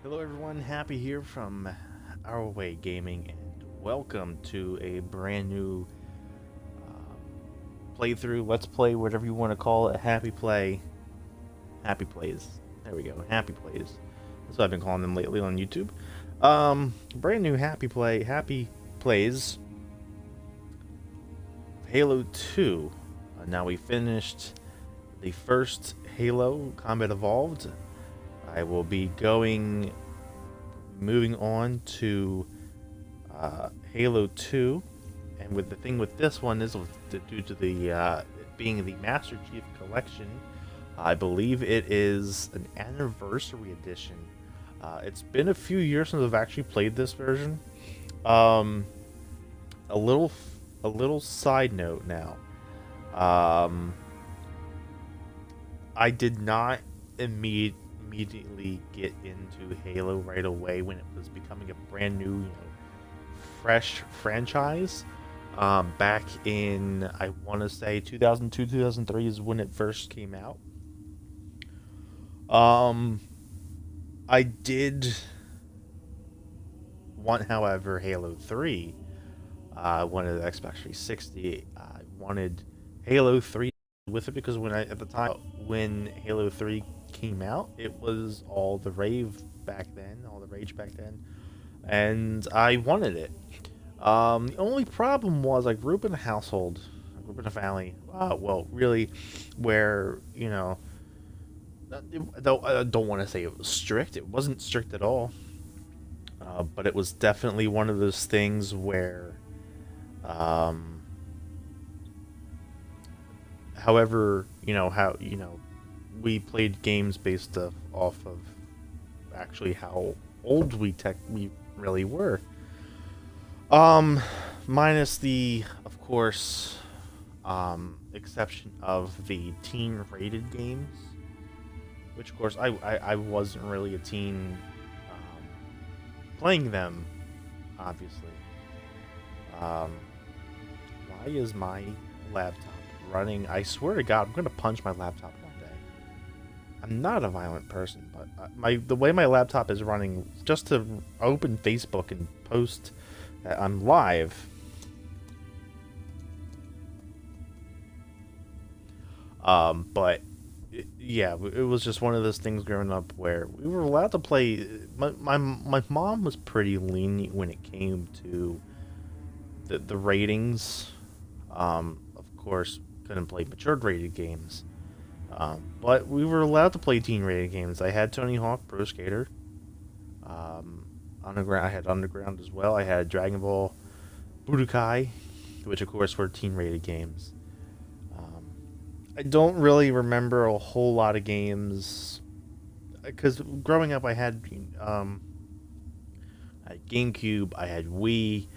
Hello everyone, Happy here from Our Way Gaming, and welcome to a brand new playthrough, let's play, whatever you want to call it, Happy Play, Happy Plays. There we go, Happy Plays. That's what I've been calling them lately on YouTube. Brand new Happy Play, Happy Plays, Halo 2. Now we finished the first Halo Combat Evolved. I will be moving on to Halo 2, and with the thing with this one is due to the it being the Master Chief Collection, I believe it is an anniversary edition. It's been a few years since I've actually played this version. Um, a little side note now. Um, I did not immediately get into Halo right away when it was becoming a brand new, fresh franchise. Back in, I want to say 2002, 2003 is when it first came out. Um, I did want, however, Halo 3. I wanted the Xbox 360. I wanted Halo 3 with it because at the time when Halo 3 came out, it was all the rage back then, and I wanted it. The only problem was I grew up in a family, well, really, where, I don't want to say it was strict. It wasn't strict at all, but it was definitely one of those things where, um, however, we played games based off of actually how old we really were. Um, Minus the, of course, exception of the teen rated games, which of course I wasn't really a teen playing them, obviously. Um, why is my laptop running? I swear to God, I'm gonna punch my laptop one day. I'm not a violent person, but the way my laptop is running, just to open Facebook and post that I'm live. But yeah, it was just one of those things growing up where we were allowed to play. My mom was pretty lenient when it came to the ratings. Of course, couldn't play mature rated games. But we were allowed to play teen rated games. I had Tony Hawk Pro Skater. Underground. I had Underground as well. I had Dragon Ball Budokai, which of course were teen rated games. Um, I don't really remember a whole lot of games because growing up um, I had GameCube, I had Wii,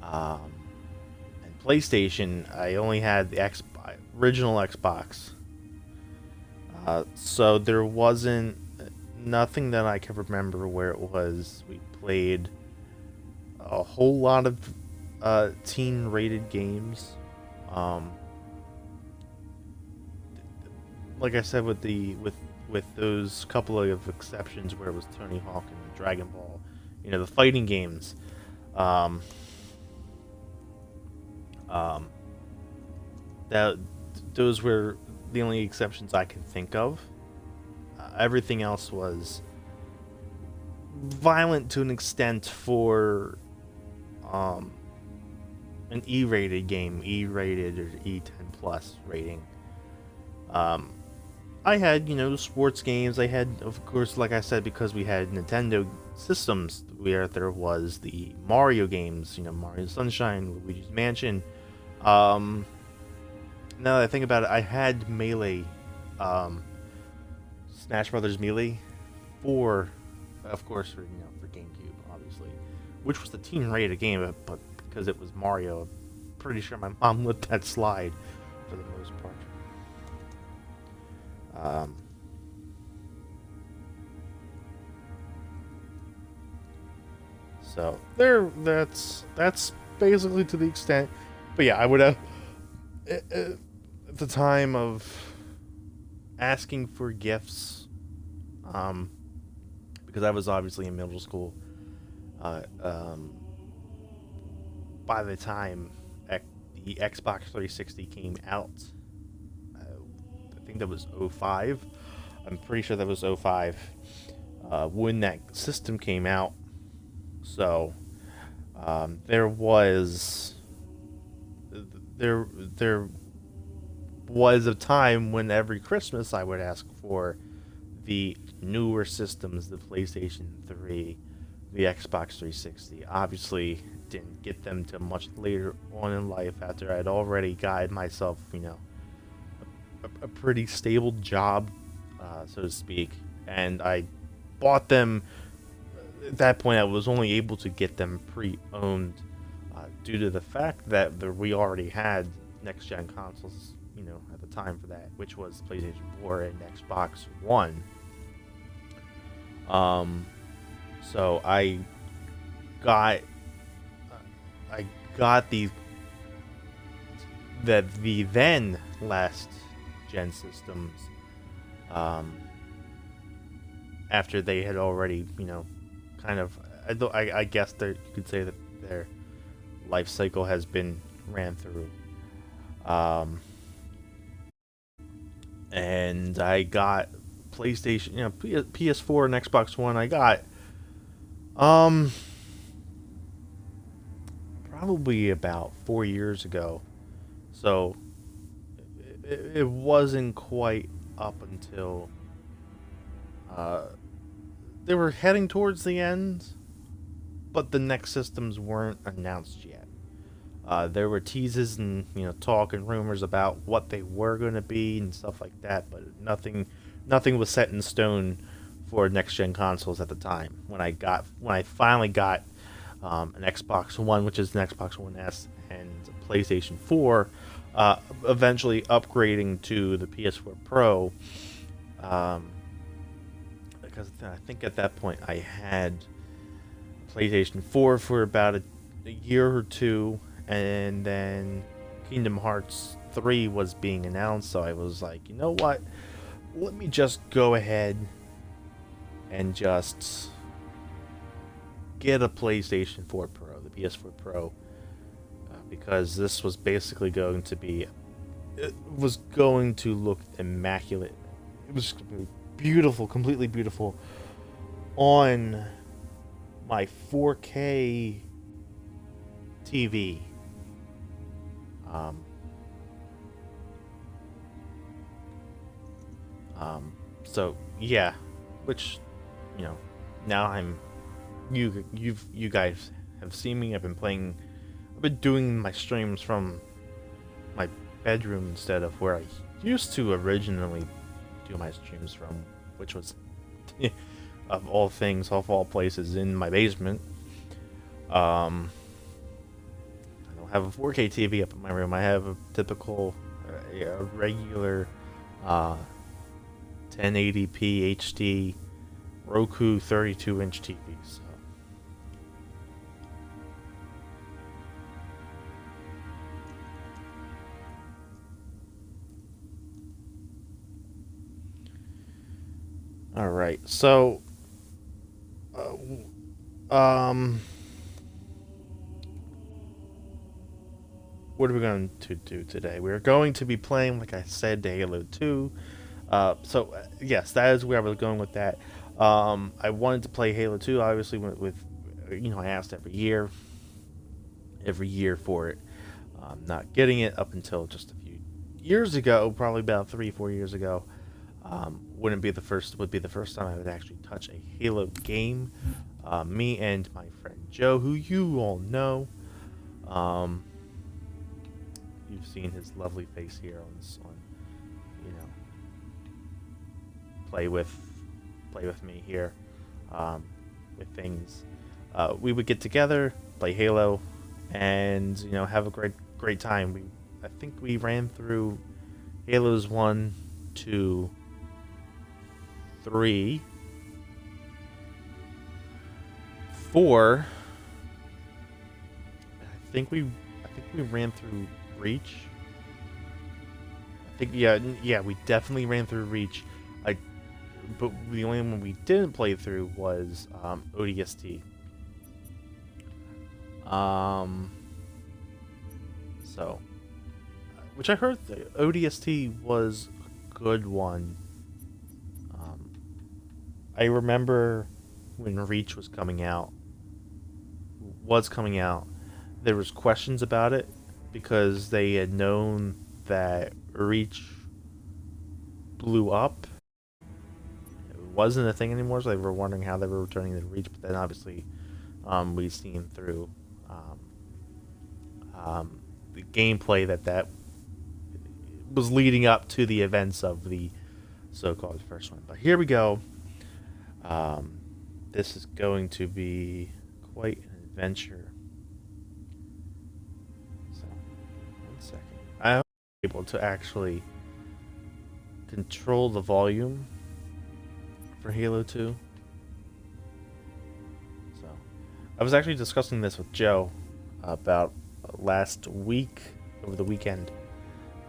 um, and PlayStation. I only had the original Xbox, so there wasn't nothing that I can remember where it was we played a whole lot of teen rated games. Um, like I said, with those couple of exceptions where it was Tony Hawk and Dragon Ball, the fighting games. Um, um, that those were the only exceptions I can think of. Everything else was violent to an extent for um, an E-rated game, E-rated or E10 plus rating. Um, I had, sports games. I had, of course, like I said, because we had Nintendo systems, where there was the Mario games, Mario Sunshine, Luigi's Mansion. Um, Now that I think about it, I had Melee, um, Smash Brothers Melee, for, of course, for GameCube, obviously, which was the teen-rated game, but because it was Mario, I'm pretty sure my mom let that slide for the most part. Um, so there, that's basically to the extent. But yeah, I would have at the time of asking for gifts, um, because I was obviously in middle school. Uh, um, by the time the Xbox 360 came out, uh, I think that was '05. I'm pretty sure that was '05 when that system came out. So there was there was a time when every Christmas I would ask for the newer systems, the PlayStation 3, the Xbox 360. Obviously, didn't get them till much later on in life after I'd already gotten myself, a pretty stable job, so to speak, and I bought them. At that point, I was only able to get them pre-owned due to the fact that we already had next-gen consoles, at the time for that, which was PlayStation 4 and Xbox One. Um, so got I got the then last gen systems um, after they had already, kind of. I guess you could say that their life cycle has been ran through. Um, and I got PlayStation, PS4 and Xbox One. I got um probably about 4 years ago. So it wasn't quite up until uh, they were heading towards the end, but the next systems weren't announced yet. There were teases and talk and rumors about what they were going to be and stuff like that, but nothing was set in stone for next gen consoles at the time. When I finally got an Xbox One, which is an Xbox One S, and a PlayStation 4, eventually upgrading to the PS4 Pro, because I think at that point I had PlayStation 4 for about a year or two, and then Kingdom Hearts 3 was being announced, so I was like, you know what? Let me just go ahead and just get a PlayStation 4 Pro, the PS4 Pro, because this was basically going to be, it was going to look immaculate. It was beautiful, completely beautiful on my 4K TV. Um, so yeah, which now you guys have seen me. I've been doing my streams from my bedroom instead of where I used to originally do my streams from, which was of all things, of all places, in my basement. I don't have a 4K TV up in my room. I have a typical, a regular 1080p HD Roku 32-inch TV. So. All right, so what are we going to do today? We're going to be playing, like I said, Halo 2. Yes, that is where I was going with that. I wanted to play Halo 2. Obviously, with I asked every year for it. Not getting it up until just a few years ago, probably about 3-4 years ago. Would be the first time I would actually touch a Halo game. Me and my friend Joe, who you all know. You've seen his lovely face here on play with me here with things. We would get together, play Halo, and have a great time. I think we ran through Halos 1, 2, 3, 4. I think we ran through Reach. I think yeah, we definitely ran through Reach. I but the only one we didn't play through was ODST. So, which I heard the ODST was a good one. I remember when Reach was coming out, there was questions about it because they had known that Reach blew up. It wasn't a thing anymore, so they were wondering how they were returning to Reach. But then obviously, we've seen through the gameplay that was leading up to the events of the so-called first one. But here we go. This is going to be quite an adventure. So, 1 second. I'm able to actually control the volume for Halo 2. So, I was actually discussing this with Joe about last week, over the weekend.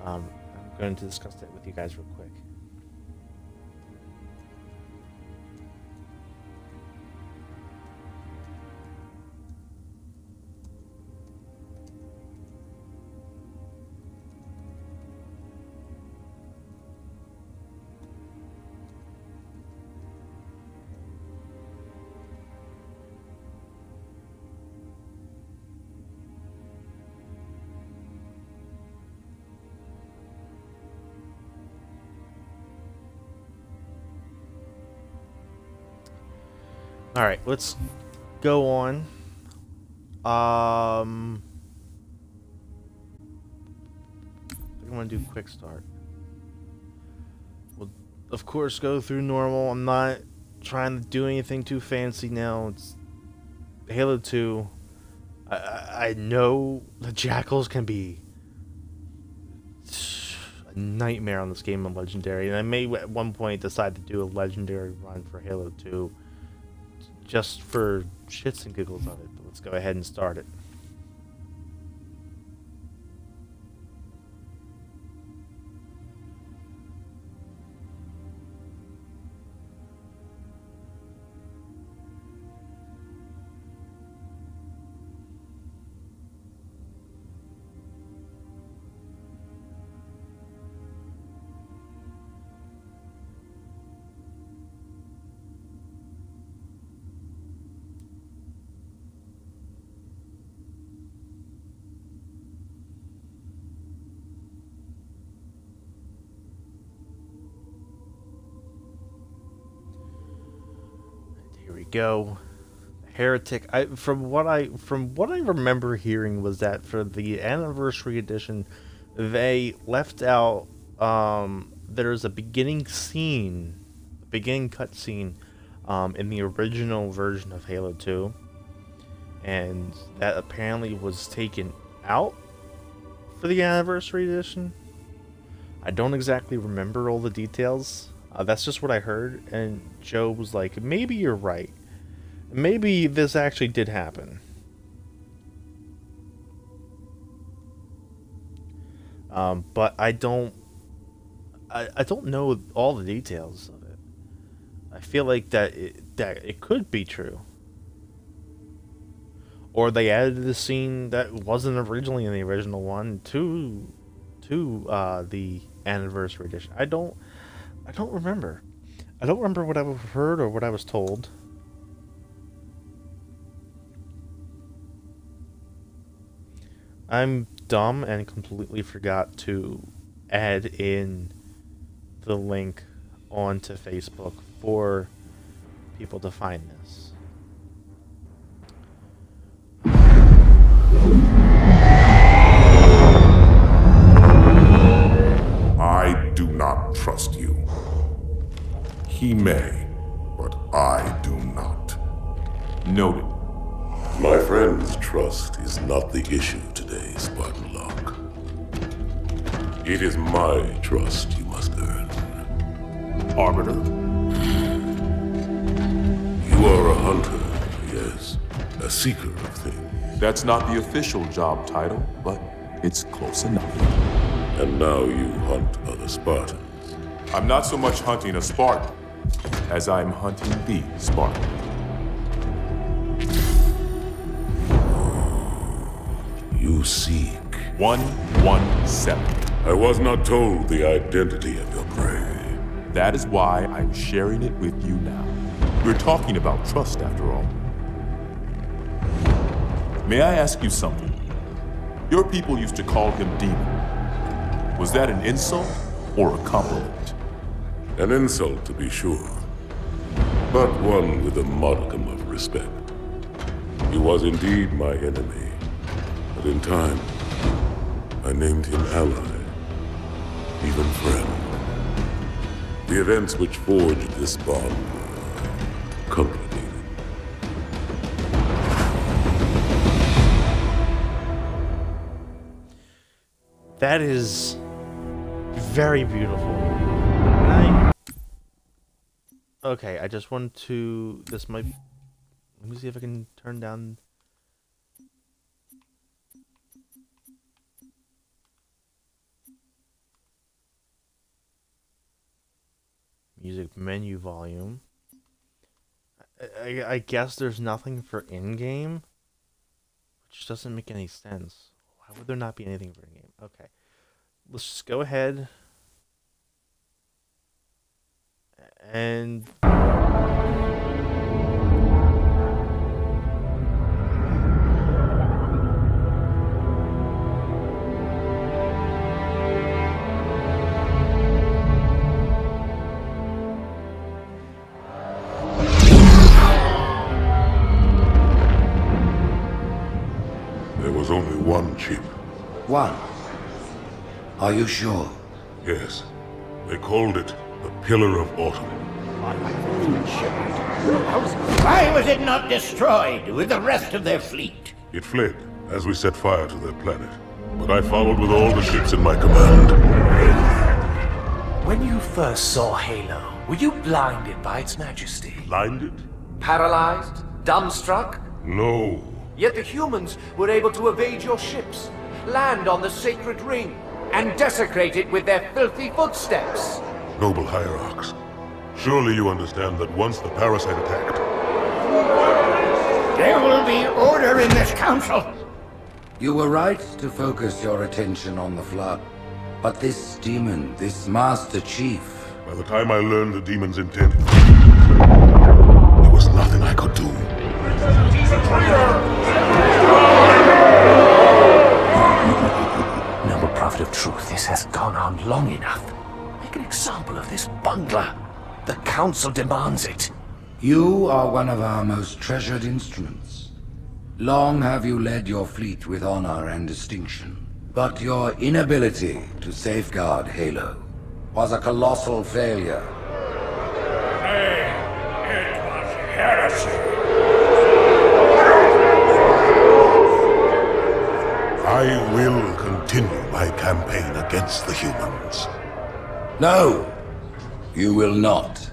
I'm going to discuss that with you guys real quick. All right, let's go on. I think I'm gonna do quick start. We'll, of course, go through normal. I'm not trying to do anything too fancy now. It's Halo 2. I know the Jackals can be a nightmare on this game of Legendary, and I may at one point decide to do a Legendary run for Halo 2. Just for shits and giggles of it, but let's go ahead and start it. Here we go. Heretic. From what I remember hearing was that for the anniversary edition, they left out. There's a beginning cutscene, in the original version of Halo 2, and that apparently was taken out for the anniversary edition. I don't exactly remember all the details. That's just what I heard, and Joe was like, maybe you're right. Maybe this actually did happen. But I don't know all the details of it. I feel like that it could be true. Or they added the scene that wasn't originally in the original one to the anniversary edition. I don't remember. I don't remember what I heard or what I was told. I'm dumb and completely forgot to add in the link onto Facebook for people to find this. I do not trust you. He may, but I do not. Noted. My friend's trust is not the issue today, Spartan Locke. It is my trust you must earn. Arbiter. You are a hunter, yes. A seeker of things. That's not the official job title, but it's close enough. And now you hunt other Spartans. I'm not so much hunting a Spartan as I'm hunting thee, Spartan. You seek. 117. I was not told the identity of your prey. That is why I'm sharing it with you now. We're talking about trust, after all. May I ask you something? Your people used to call him Demon. Was that an insult or a compliment? An insult, to be sure, but one with a modicum of respect. He was indeed my enemy, but in time, I named him ally, even friend. The events which forged this bond were complicated. That is very beautiful. Okay, I just want to... This might... Let me see if I can turn down... Music menu volume. I guess there's nothing for in-game, which doesn't make any sense. Why would there not be anything for in-game? Okay. Let's just go ahead and... There was only one chip. One. Are you sure? Yes. They called it the Pillar of Autumn. Why was it not destroyed with the rest of their fleet? It fled as we set fire to their planet. But I followed with all the ships in my command. When you first saw Halo, were you blinded by its majesty? Blinded? Paralyzed? Dumbstruck? No. Yet the humans were able to evade your ships, land on the sacred ring, and desecrate it with their filthy footsteps. Noble hierarchs, surely you understand that once the parasite attacked... There will be order in this council. You were right to focus your attention on the Flood. But this demon, this Master Chief... By the time I learned the demon's intent, there was nothing I could do. Noble prophet of truth, this has gone on long enough. Make an example of this bungler. The council demands it. You are one of our most treasured instruments. Long have you led your fleet with honor and distinction. But your inability to safeguard Halo was a colossal failure. It was heresy. I will continue my campaign against the humans. No, you will not.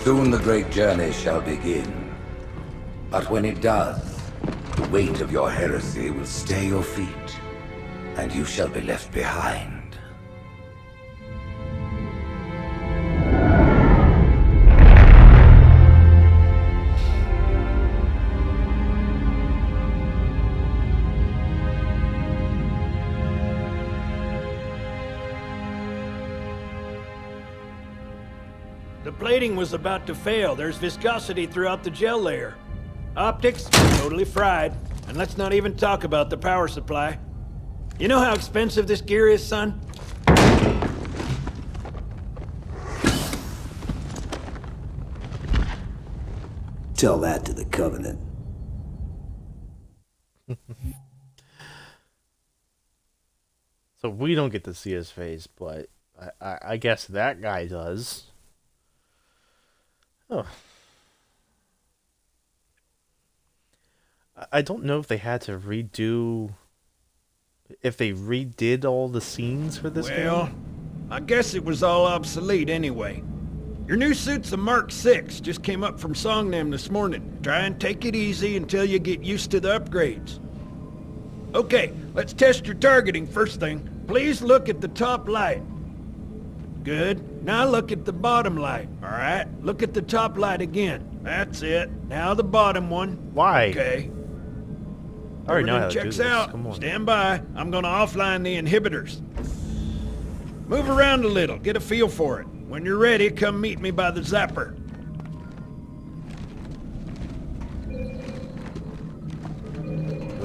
Soon the great journey shall begin. But when it does, the weight of your heresy will stay your feet, and you shall be left behind. The plating was about to fail. There's viscosity throughout the gel layer. Optics, totally fried. And let's not even talk about the power supply. You know how expensive this gear is, son? Tell that to the Covenant. So we don't get to see his face, but I guess that guy does. Oh. I don't know if they had to redo... If they redid all the scenes for this Well, game? I guess it was all obsolete anyway. Your new suit's a Mark 6. Just came up from Songnam this morning. Try and take it easy until you get used to the upgrades. Okay, let's test your targeting first thing. Please look at the top light. Good. Now look at the bottom light, alright? Look at the top light again. That's it. Now the bottom one. Why? Okay. I already know how to do Checks this. out. Come on. Stand by. I'm gonna offline the inhibitors. Move around a little. Get a feel for it. When you're ready, come meet me by the zapper.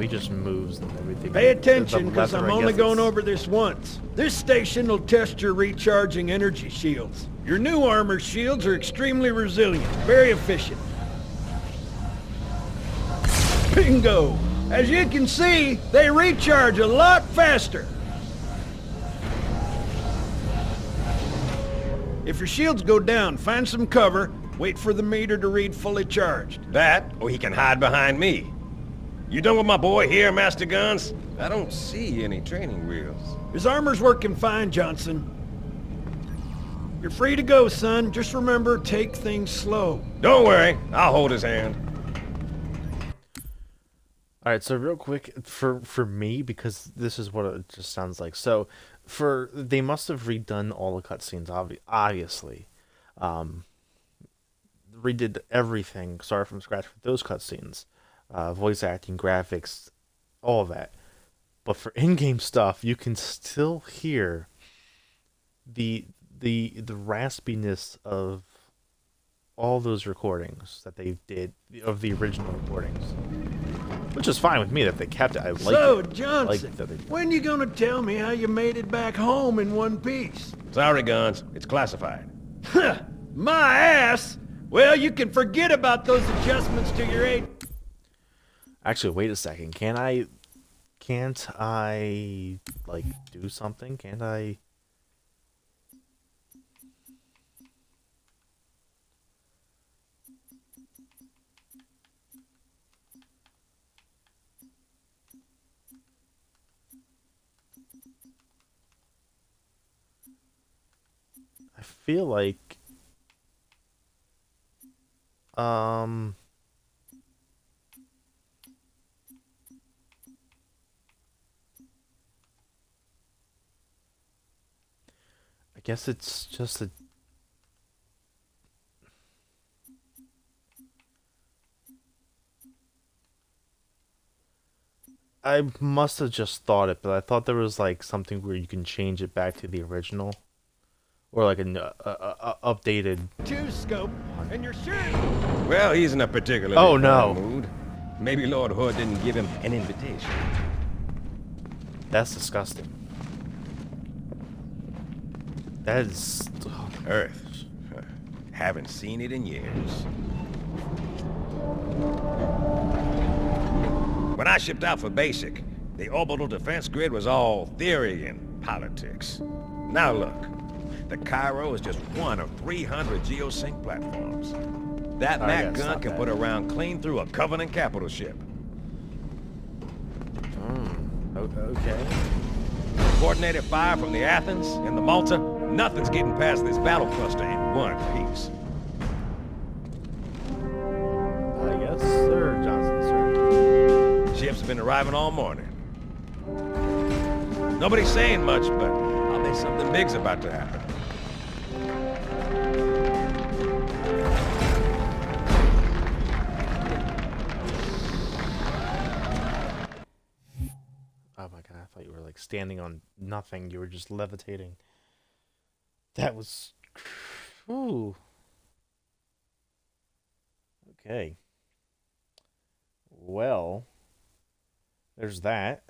He just moves and everything. Pay The attention, because lever, I'm I only guess going it's- over this once. This station will test your recharging energy shields. Your new armor shields are extremely resilient, very efficient. Bingo! As you can see, they recharge a lot faster. If your shields go down, find some cover, wait for the meter to read fully charged. That, or he can hide behind me. You done with my boy here, Master Guns? I don't see any training wheels. His armor's working fine, Johnson. You're free to go, son. Just remember, take things slow. Don't worry, I'll hold his hand. All right, so real quick for me, because this is what it just sounds like. So they must have redone all the cutscenes, obviously. Redid everything, started from scratch with those cutscenes. Voice acting, graphics, all of that. But for in-game stuff, you can still hear the raspiness of all those recordings that they did of the original recordings, which is fine with me that they kept it. I like So, it. Johnson, when you gonna tell me how you made it back home in one piece? Sorry, Guns, it's classified. My ass! Well, you can forget about those adjustments to your aid. Actually, wait a second. Can't I like do something? Can't I? I feel like I guess it's just a I must have just thought it, but I thought there was like something where you can change it back to the original, or like an updated. Two scope, and you're sure? Well, he's in a particularly Oh, no. fine mood. Maybe Lord Hood didn't give him an invitation. That's disgusting. That is. Oh, Earth. Haven't seen it in years. When I shipped out for basic, the orbital defense grid was all theory and politics. Now look, the Cairo is just one of 300 geosync platforms. That I Mac gotta gun stop can that. put a round clean through a Covenant capital ship. okay. Coordinated fire from the Athens and the Malta, nothing's getting past this battle cluster in one piece. I guess, sir, Johnson, sir. Ships have been arriving all morning. Nobody's saying much, but I'll bet something big's about to happen. Oh my god, I thought you were like standing on nothing. You were just levitating. That was. Ooh. Okay. Well, there's that.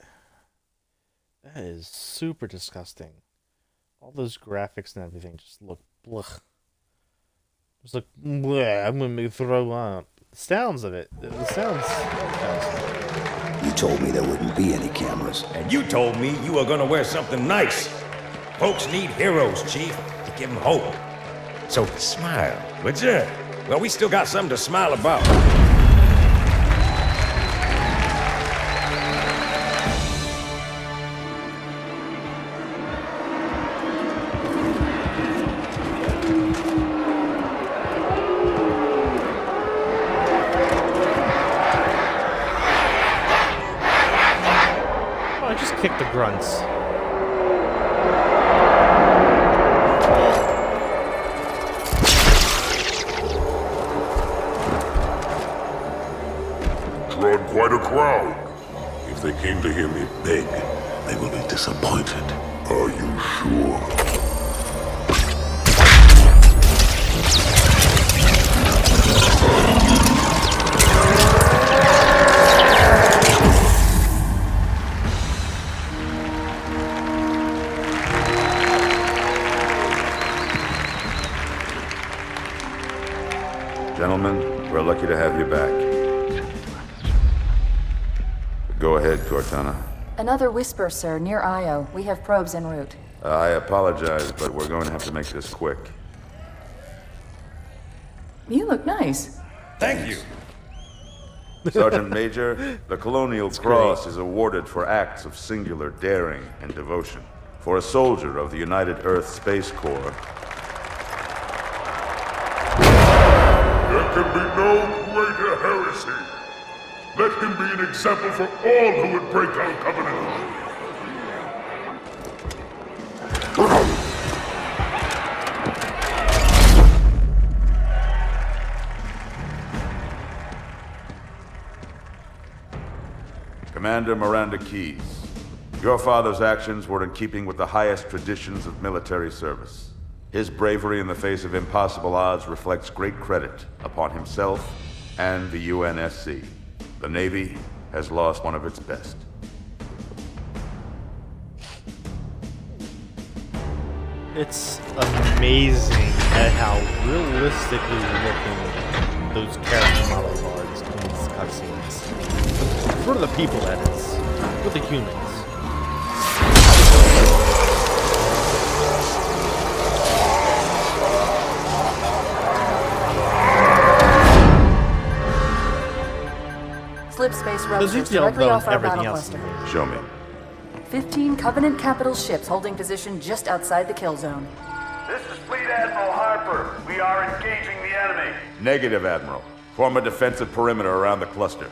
That is super disgusting. All those graphics and everything just look blech. Just look bleh. I'm gonna make me throw up. The sounds of it. The sounds. You told me there wouldn't be any cameras. And you told me you were gonna wear something nice. Folks need heroes, Chief, to give them hope. So smile, would you? Well, we still got something to smile about. grunts. Drawn quite a crowd. If they came to hear me beg, they will be disappointed. Are you sure? Gentlemen, we're lucky to have you back. Go ahead, Cortana. Another whisper, sir, near Io. We have probes en route. I apologize, but we're going to have to make this quick. You look nice. Thank you. Sergeant Major, the Colonial Cross is awarded for acts of singular daring and devotion. For a soldier of the United Earth Space Corps, There can be no greater heresy. Let him be an example for all who would break our covenant. Commander Miranda Keyes, your father's actions were in keeping with the highest traditions of military service. His bravery in the face of impossible odds reflects great credit upon himself and the UNSC. The Navy has lost one of its best. It's amazing at how realistically looking those character models are in these cutscenes. For the people, that is. For the humans. Slip space The ruptures detail directly though off and our everything battle else. cluster. Show me. 15 Covenant capital ships holding position just outside the kill zone. This is Fleet Admiral Harper. We are engaging the enemy. Negative, Admiral. Form a defensive perimeter around the cluster.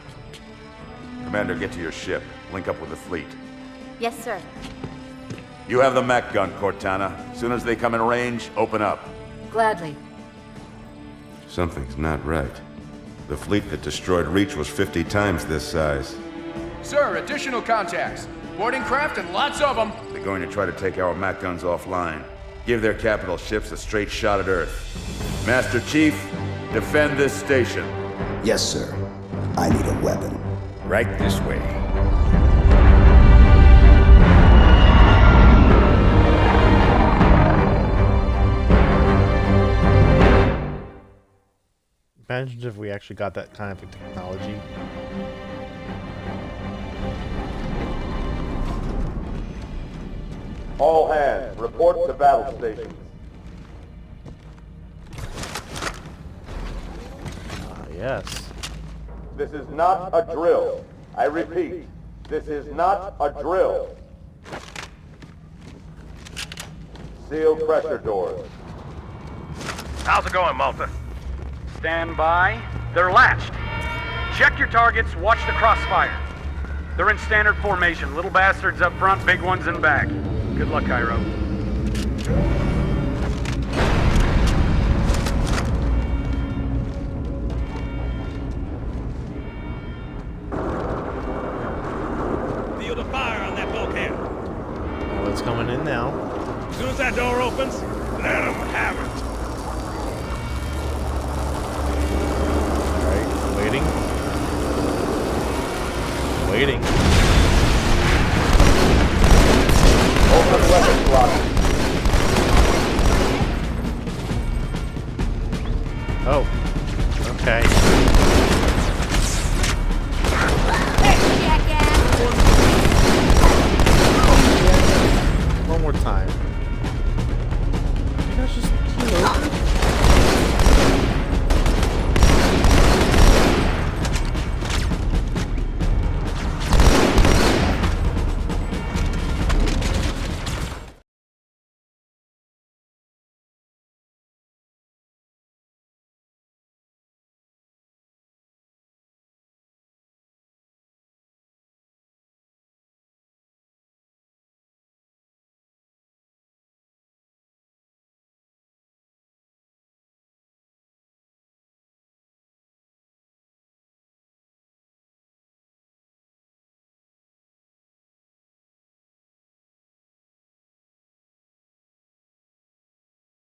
Commander, get to your ship. Link up with the fleet. Yes, sir. You have the mech gun, Cortana. As soon as they come in range, open up. Gladly. Something's not right. The fleet that destroyed Reach was 50 times this size. Sir, additional contacts. Boarding craft and lots of them. They're going to try to take our mech guns offline. Give their capital ships a straight shot at Earth. Master Chief, defend this station. Yes, sir. I need a weapon. Right this way. Imagine if we actually got that kind of technology. All hands, report to battle stations. Yes. This is not a drill. I repeat, this is not a drill. Seal pressure doors. How's it going, Malta? Stand by. They're latched. Check your targets, watch the crossfire. They're in standard formation. Little bastards up front, big ones in back. Good luck, Cairo. Feel the fire on that bulkhead. Oh, it's coming in now. As soon as that door opens, let them have it. Alright, waiting. Waiting. Open weapons lock. Oh. Okay. One more time. You guys just